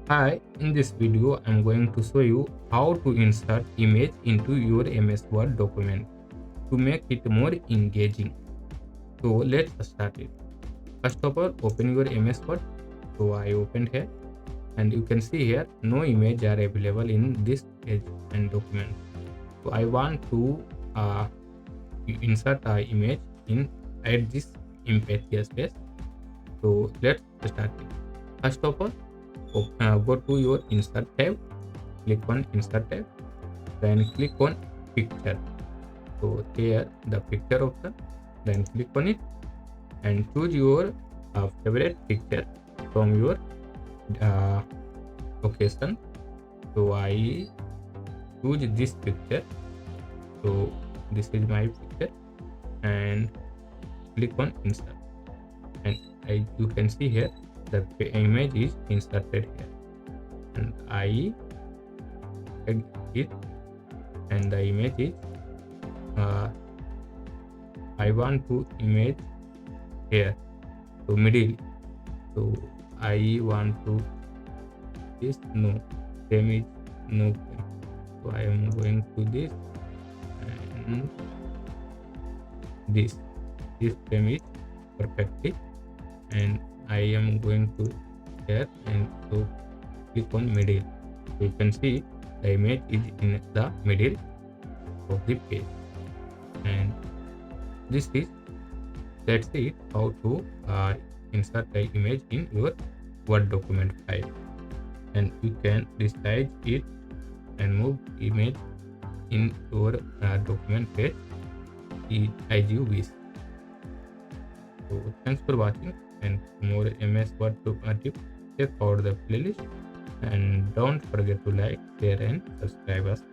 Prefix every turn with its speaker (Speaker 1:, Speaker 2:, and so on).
Speaker 1: Hi, in this video I'm going to show you how to insert image into your MS Word document to make it more engaging. So let's start it. First of all, open your MS Word. So I opened here and you can see here no image are available in this page and document. So I want to insert a image in at this empathy space. So let's start it. First of all, go to your insert tab, click on insert tab, then click on picture. So here the picture option, then click on it and choose your favorite picture from your uh, location. So I choose this picture. So this is my picture and click on insert, and you can see here the image is inserted here, and I add it, and the image is uh, I want to image here, so middle. So I want to this no same is no frame. So I am going to this and this frame is perfectly, and I am going to here and so click on middle. So you can see the image is in the middle of the page, and this is that's it how to insert the image in your Word document file, and you can resize it and move image in your document page as you wish. So thanks for watching, and for more MS Word tips, check out the playlist, and don't forget to like, share and subscribe us.